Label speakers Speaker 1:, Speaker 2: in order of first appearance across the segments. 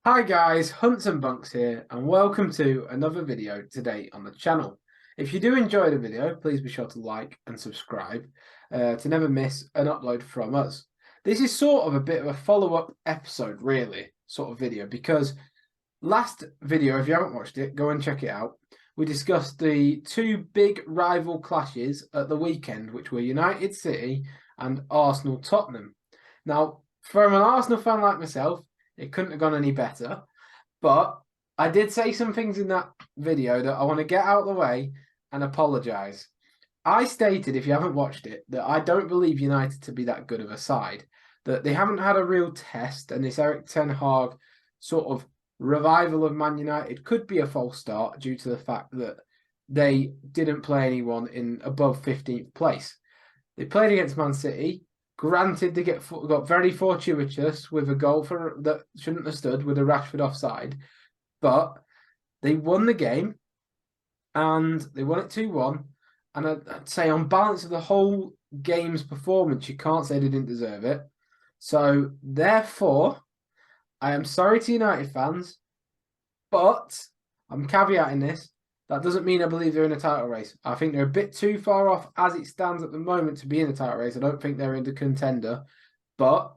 Speaker 1: Hi guys, Hunts and Bunks here, and welcome to another video today on the channel. If you do enjoy the video, please be sure to like and subscribe to never miss an upload from us. This is sort of a bit of a follow-up episode, really, sort of video, because last video, if you haven't watched it, go and check it out. We discussed the two big rival clashes at the weekend, which were United City and Arsenal Tottenham. Now, from an Arsenal fan like myself, it couldn't have gone any better. But I did say some things in that video that I want to get out of the way and apologise. I stated, if you haven't watched it, that I don't believe United to be that good of a side. That they haven't had a real test, and this Eric Ten Hag sort of revival of Man United could be a false start due to the fact that they didn't play anyone in above 15th place. They played against Man City. Granted, they got very fortuitous with a goal that shouldn't have stood with a Rashford offside, but they won the game and they won it 2-1. And I'd say on balance of the whole game's performance, you can't say they didn't deserve it. So therefore, I am sorry to United fans, but I'm caveating this. That doesn't mean I believe they're in a title race. I think they're a bit too far off as it stands at the moment to be in a title race. I don't think they're in the contender, but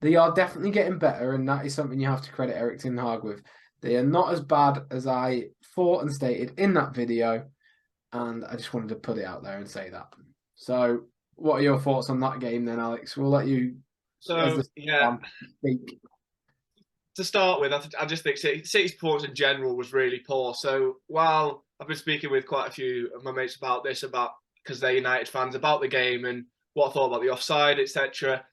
Speaker 1: they are definitely getting better, and that is something you have to credit Eric Ten Hag with. They are not as bad as I thought and stated in that video, and I just wanted to put it out there and say that. So, what are your thoughts on that game then, Alex? We'll let you, as
Speaker 2: So
Speaker 1: the
Speaker 2: yeah,
Speaker 1: fan, speak.
Speaker 2: to start with, I just think City's performance in general was really poor. So while I've been speaking with quite a few of my mates about this, about because they're United fans, about the game and what I thought about the offside, etc.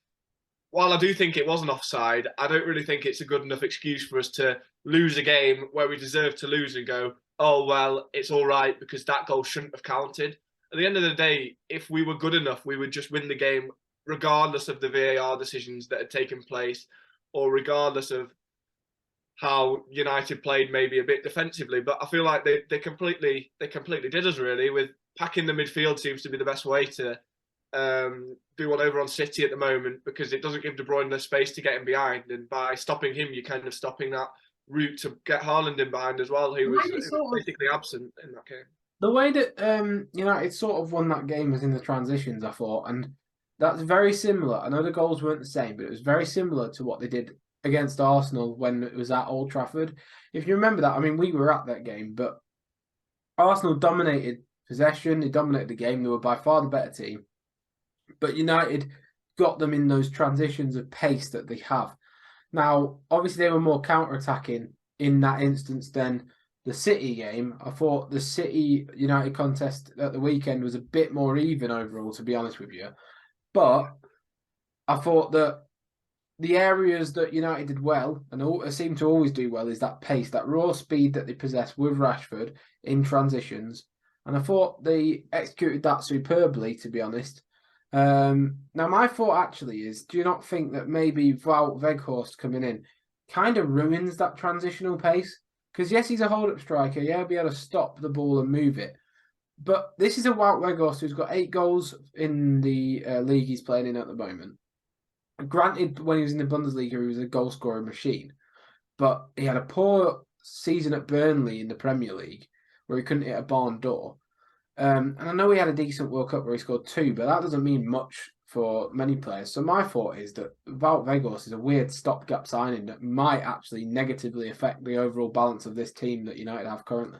Speaker 2: While I do think it was an offside, I don't really think it's a good enough excuse for us to lose a game where we deserve to lose and go, oh well, it's all right because that goal shouldn't have counted. At the end of the day, if we were good enough, we would just win the game regardless of the VAR decisions that had taken place or regardless of how United played maybe a bit defensively, but I feel like they completely did us really with packing the midfield seems to be the best way to do one over on City at the moment because it doesn't give De Bruyne the space to get him behind, and by stopping him, you're kind of stopping that route to get Haaland in behind as well,
Speaker 1: The way they
Speaker 2: who was
Speaker 1: sort of
Speaker 2: basically absent in that game.
Speaker 1: The way that United sort of won that game was in the transitions, I thought, and that's very similar. I know the goals weren't the same, but it was very similar to what they did against Arsenal when it was at Old Trafford. If you remember that, I mean, we were at that game, but Arsenal dominated possession, they dominated the game, they were by far the better team. But United got them in those transitions of pace that they have. Now, obviously, they were more counter-attacking in that instance than the City game. I thought the City United contest at the weekend was a bit more even overall, to be honest with you. But I thought that the areas that United did well and seem to always do well is that pace, that raw speed that they possess with Rashford in transitions. And I thought they executed that superbly, to be honest. Now, my thought actually is, do you not think that maybe Wout Weghorst coming in kind of ruins that transitional pace? Because yes, he's a hold-up striker. Yeah, he'll be able to stop the ball and move it. But this is a Wout Weghorst who's got 8 goals in the league he's playing in at the moment. Granted, when he was in the Bundesliga, he was a goal-scoring machine. But he had a poor season at Burnley in the Premier League where he couldn't hit a barn door. And I know he had a decent World Cup where he scored 2, but that doesn't mean much for many players. So my thought is that Wout Weghorst is a weird stopgap signing that might actually negatively affect the overall balance of this team that United have currently.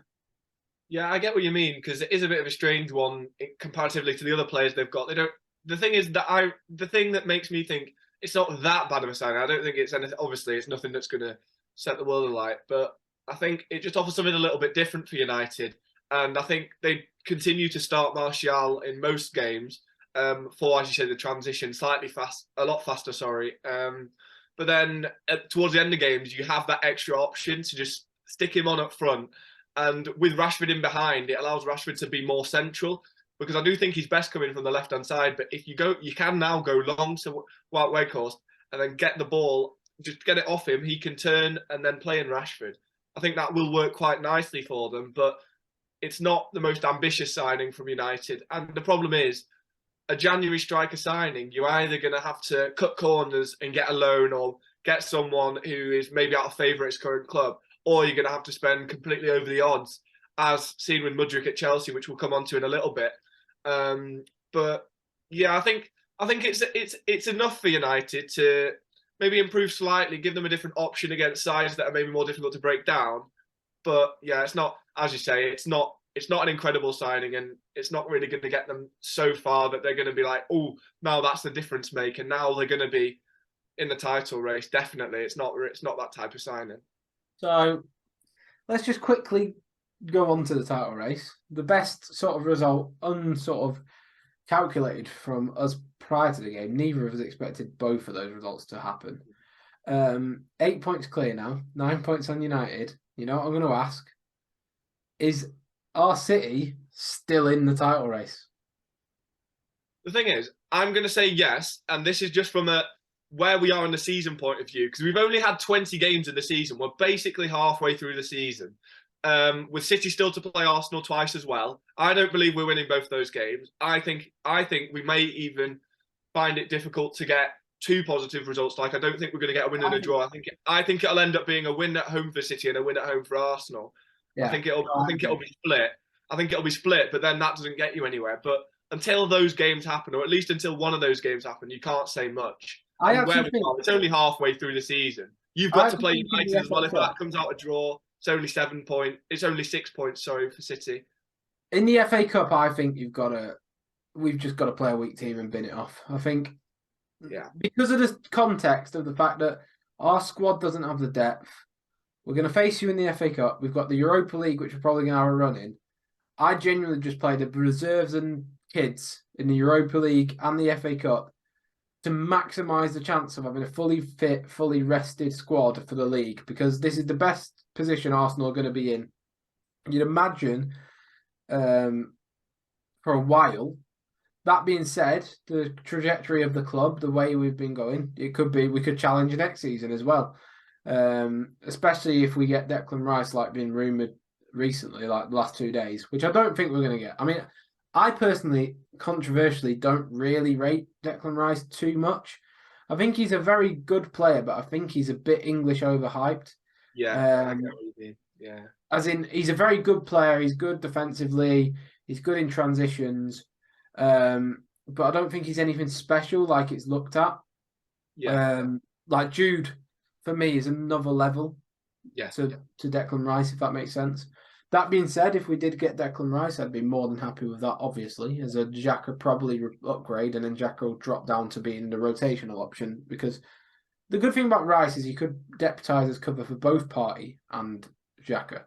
Speaker 2: Yeah, I get what you mean because it is a bit of a strange one comparatively to the other players they've got. They don't. The thing is that the thing that makes me think it's not that bad of a signing. I don't think it's anything. Obviously, it's nothing that's going to set the world alight, but I think it just offers something a little bit different for United. And I think they continue to start Martial in most games for, as you said, the transition slightly fast, a lot faster. Sorry, but then towards the end of games, you have that extra option to just stick him on up front and with Rashford in behind, it allows Rashford to be more central because I do think he's best coming from the left hand side. But if you go, you can now go long to Wout Weghorst and then get the ball, just get it off him. He can turn and then play in Rashford. I think that will work quite nicely for them. But it's not the most ambitious signing from United. And the problem is, a January striker signing, you're either going to have to cut corners and get a loan or get someone who is maybe out of favour at his current club, or you're going to have to spend completely over the odds, as seen with Mudryk at Chelsea, which we'll come on to in a little bit. But yeah, I think it's enough for United to maybe improve slightly, give them a different option against sides that are maybe more difficult to break down. But yeah, it's not, as you say, it's not an incredible signing, and it's not really going to get them so far that they're going to be like, oh, now that's the difference maker. Now they're going to be in the title race. Definitely, it's not that type of signing.
Speaker 1: So let's just quickly go on to the title race. The best sort of result, unsort of calculated from us prior to the game. Neither of us expected both of those results to happen. 8 points clear now, 9 points on United. You know what I'm going to ask? Is our City still in the title race?
Speaker 2: The thing is, I'm going to say yes, and this is just from where we are in the season point of view, because we've only had 20 games in the season. We're basically halfway through the season. With City still to play Arsenal twice as well. I don't believe we're winning both those games. I think we may even find it difficult to get two positive results. Like, I don't think we're going to get a win and a draw. I think it'll end up being a win at home for City and a win at home for Arsenal. Yeah. I think it'll be split. I think it'll be split, but then that doesn't get you anywhere. But until those games happen, or at least until one of those games happen, you can't say much. It's only halfway through the season. You've got to play United as well. If that comes out a draw, it's only 7 points. It's only 6 points, sorry, for City.
Speaker 1: In the FA Cup, I think we've just got to play a weak team and bin it off. I think,
Speaker 2: yeah,
Speaker 1: because of the context of the fact that our squad doesn't have the depth. We're going to face you in the FA Cup. We've got the Europa League, which we're probably going to have a run in. I genuinely just play the reserves and kids in the Europa League and the FA Cup to maximise the chance of having a fully fit, fully rested squad for the league, because this is the best position Arsenal are going to be in. You'd imagine for a while. That being said, the trajectory of the club, the way we've been going, we could challenge next season as well. Especially if we get Declan Rice, like being rumoured recently, like the last 2 days, which I don't think we're going to get. I mean, I personally, controversially, don't really rate Declan Rice too much. I think he's a very good player, but I think he's a bit English overhyped.
Speaker 2: Yeah, I get what you mean. Yeah.
Speaker 1: As in, he's a very good player. He's good defensively. He's good in transitions. But I don't think he's anything special like it's looked at.
Speaker 2: Yeah.
Speaker 1: Like Jude, for me, is another level to Declan Rice, if that makes sense. That being said, if we did get Declan Rice, I'd be more than happy with that, obviously, as a Xhaka probably upgrade, and then Xhaka will drop down to being the rotational option, because the good thing about Rice is he could deputise as cover for both Partey and Xhaka.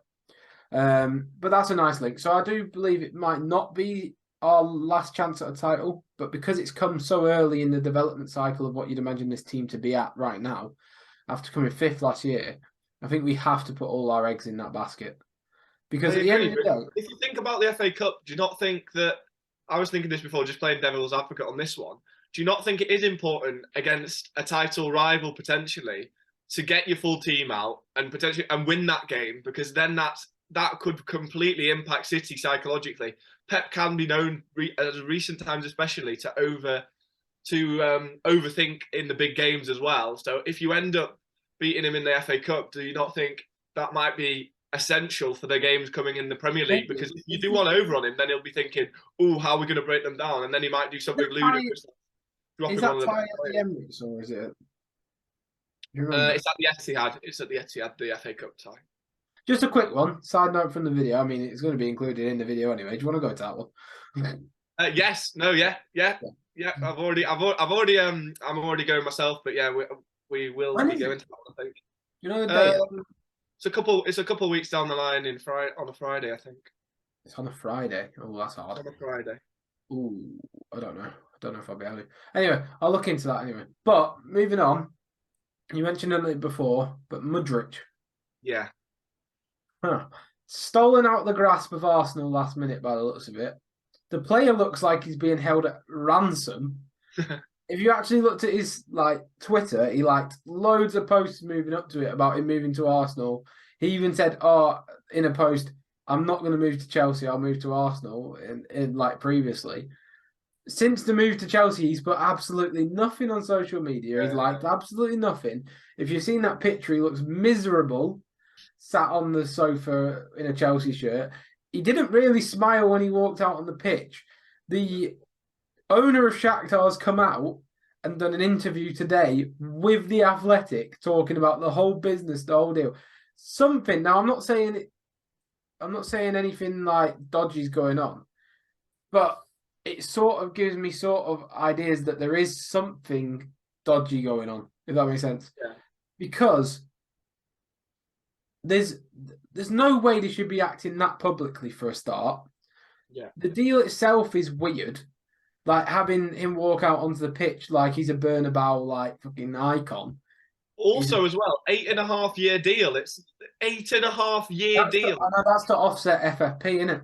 Speaker 1: But that's a nice link. So I do believe it might not be our last chance at a title, but because it's come so early in the development cycle of what you'd imagine this team to be at right now, after coming 5th last year, I think we have to put all our eggs in that basket. Because at the end of the day,
Speaker 2: if you think about the FA Cup, do you not think that, I was thinking this before, just playing devil's advocate on this one, do you not think it is important against a title rival potentially to get your full team out and potentially win that game? Because then that could completely impact City psychologically. Pep can be known, as recent times especially, to overthink in the big games as well. So if you end up beating him in the FA Cup, do you not think that might be essential for the games coming in the Premier League? Because if you do one over on him, then he'll be thinking, "Oh, how are we going to break them down?" And then he might do something ludicrous.
Speaker 1: Is that tie at the Emirates, or is it?
Speaker 2: It's at the Etihad. It's at the Etihad, the FA Cup tie.
Speaker 1: Just a quick one. Side note from the video. I mean, it's going to be included in the video anyway. Do you want to go to that one?
Speaker 2: Yes. No. Yeah. I'm already going myself, but yeah, we will be going to that one, I think.
Speaker 1: You know the date?
Speaker 2: It's a couple of weeks down the line on a Friday, I think.
Speaker 1: It's on a Friday. Oh, that's hard.
Speaker 2: It's on a Friday.
Speaker 1: Ooh, I don't know. I don't know if I'll be able to. Anyway, I'll look into that anyway. But moving on, you mentioned it before, but Mudryk.
Speaker 2: Yeah.
Speaker 1: Stolen out the grasp of Arsenal last minute by the looks of it. The player looks like he's being held at ransom. If you actually looked at his Twitter, he liked loads of posts moving up to it about him moving to Arsenal. He even said, in a post, "I'm not going to move to Chelsea. I'll move to Arsenal." In previously, since the move to Chelsea, he's put absolutely nothing on social media. He's liked absolutely nothing. If you've seen that picture, he looks miserable, sat on the sofa in a Chelsea shirt. He didn't really smile when he walked out on the pitch. The owner of Shakhtar has come out and done an interview today with The Athletic, talking about the whole business, the whole deal. Something. Now, I'm not saying anything like dodgy's going on, but it sort of gives me sort of ideas that there is something dodgy going on, if that makes sense.
Speaker 2: Yeah.
Speaker 1: Because there's no way they should be acting that publicly for a start.
Speaker 2: Yeah.
Speaker 1: The deal itself is weird. Like having him walk out onto the pitch like he's a Bernabeu like fucking icon.
Speaker 2: Also, as well, 8.5-year deal. It's 8.5-year deal.
Speaker 1: I know that's to offset FFP, isn't it?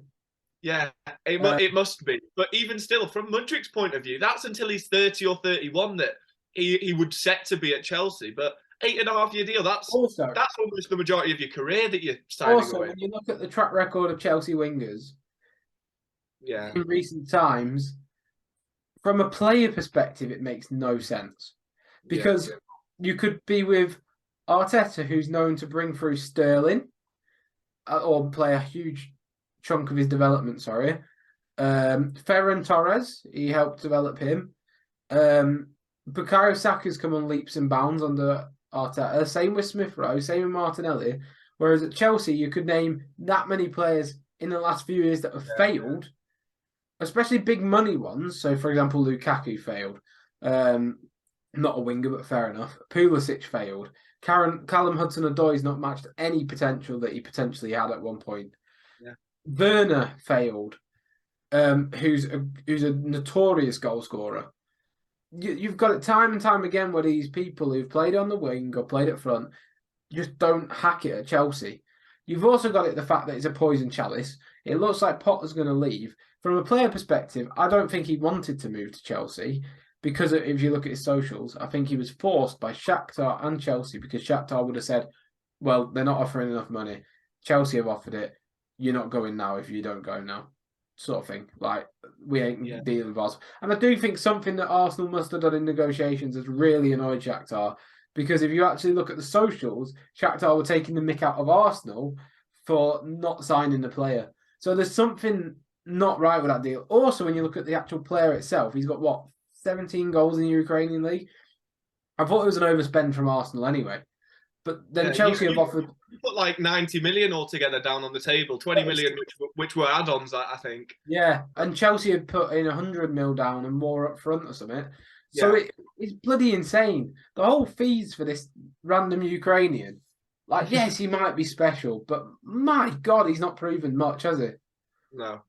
Speaker 2: Yeah, it must be. But even still, from Mudryk's point of view, that's until he's 30 or 31 that he would set to be at Chelsea. But 8.5-year deal, that's almost the majority of your career that you're signing
Speaker 1: also,
Speaker 2: away.
Speaker 1: when you look at the track record of Chelsea wingers in recent times, from a player perspective, it makes no sense. Because you could be with Arteta, who's known to bring through Sterling, or play a huge chunk of his development, Ferran Torres, he helped develop him. Bukayo Saka's come on leaps and bounds under Arteta. Same with Smith Rowe, same with Martinelli. Whereas at Chelsea, you could name that many players in the last few years that have failed, especially big money ones. So, for example, Lukaku failed. Not a winger, but fair enough. Pulisic failed. Callum Hudson-Odoi's not matched any potential that he potentially had at one point.
Speaker 2: Yeah.
Speaker 1: Werner failed, who's a notorious goal scorer. You've got it time and time again where these people who've played on the wing or played up front just don't hack it at Chelsea. You've also got it the fact that it's a poison chalice. It looks like Potter's going to leave. From a player perspective, I don't think he wanted to move to Chelsea because if you look at his socials, I think he was forced by Shakhtar and Chelsea because Shakhtar would have said, well, they're not offering enough money. Chelsea have offered it. You're not going now if you don't go now. Sort of thing. Like, we ain't dealing with Arsenal. And I do think something that Arsenal must have done in negotiations has really annoyed Shakhtar. Because if you actually look at the socials, Shakhtar were taking the mick out of Arsenal for not signing the player. So there's something not right with that deal. Also, when you look at the actual player itself, he's got, 17 goals in the Ukrainian league? I thought it was an overspend from Arsenal anyway. But then Chelsea have offered...
Speaker 2: You put like 90 million altogether down on the table, 20 million, which were add-ons, I think.
Speaker 1: Yeah, and Chelsea had put in 100 mil down and more up front or something. So it's bloody insane. The whole fees for this random Ukrainian, like, yes, he might be special, but my God, he's not proven much, has he?
Speaker 2: No.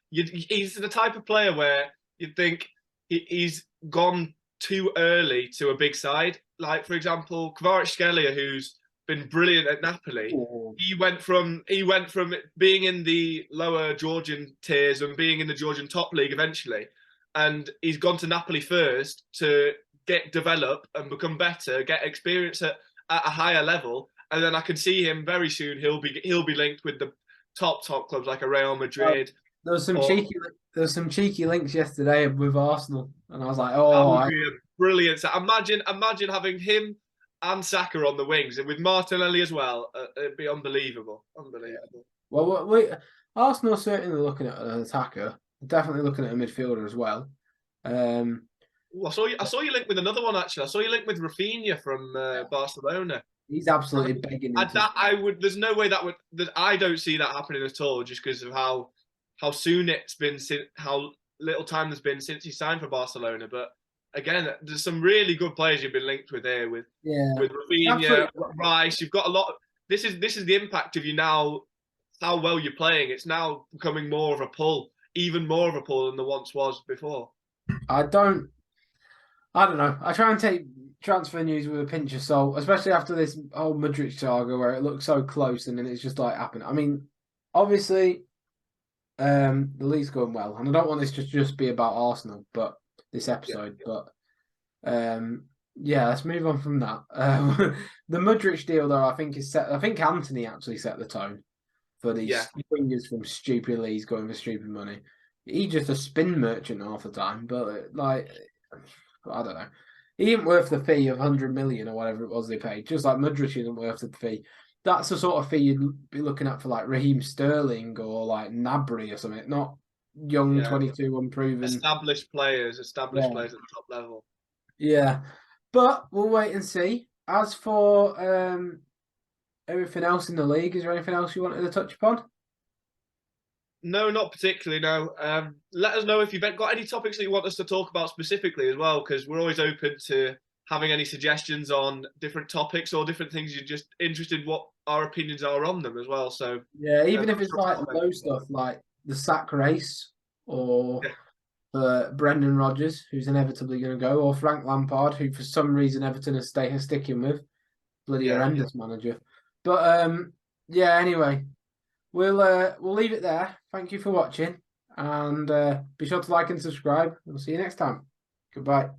Speaker 2: He's the type of player where you'd think he's gone too early to a big side. Like, for example, Kvaratskhelia, who's been brilliant at Napoli. Oh. He went from being in the lower Georgian tiers and being in the Georgian top league eventually. And he's gone to Napoli first to develop and become better, get experience at a higher level. And then I can see him very soon. He'll be linked with the top clubs like a Real Madrid.
Speaker 1: There was some cheeky links yesterday with Arsenal, and I was like,
Speaker 2: brilliant. So imagine having him and Saka on the wings, and with Martinelli as well. It'd be unbelievable.
Speaker 1: Well, Arsenal are certainly looking at an attacker. Definitely looking at a midfielder as well.
Speaker 2: I saw you linked with another one actually. I saw you linked with Rafinha from Barcelona.
Speaker 1: He's absolutely begging.
Speaker 2: There's no way that I don't see that happening at all, just because of how soon it's been, how little time there's been since he signed for Barcelona. But again, there's some really good players you've been linked with here with Rafinha, Rice. You've got a lot. This is the impact of you now. How well you're playing. It's now becoming more of a pull. Even more of a pull than there once was before.
Speaker 1: I don't know. I try and take transfer news with a pinch of salt, especially after this whole Mudryk saga where it looks so close and then it's just like happened. I mean, obviously, the league's going well, and I don't want this to just be about Arsenal, but this episode. But let's move on from that. The Mudryk deal, though, I think is set. I think Anthony actually set the tone for these wingers from stupid leagues going for stupid money. He's just a spin merchant half the time. But like, I don't know. He ain't worth the fee of 100 million or whatever it was they paid. Just like Mudryk isn't worth the fee. That's the sort of fee you'd be looking at for like Raheem Sterling or like Nabry or something. Not young
Speaker 2: Yeah,
Speaker 1: 22 unproven.
Speaker 2: established players at
Speaker 1: Yeah.
Speaker 2: the top level.
Speaker 1: Yeah. But we'll wait and see. As for everything else in the league, is there anything else you wanted to touch upon?
Speaker 2: No, not particularly. No. Let us know if you've got any topics that you want us to talk about specifically as well, because we're always open to having any suggestions on different topics or different things you're just interested in what our opinions are on them as well. So
Speaker 1: Yeah, even if
Speaker 2: thanks
Speaker 1: it's
Speaker 2: for
Speaker 1: like
Speaker 2: commenting
Speaker 1: low
Speaker 2: as well.
Speaker 1: stuff like the sack race or
Speaker 2: Yeah,
Speaker 1: Brendan Rodgers, who's inevitably going to go, or Frank Lampard, who for some reason Everton are sticking with. Bloody
Speaker 2: yeah.
Speaker 1: horrendous manager. But yeah, anyway, we'll leave it there. Thank you for watching, and be sure to like and subscribe. We'll see you next time. Goodbye.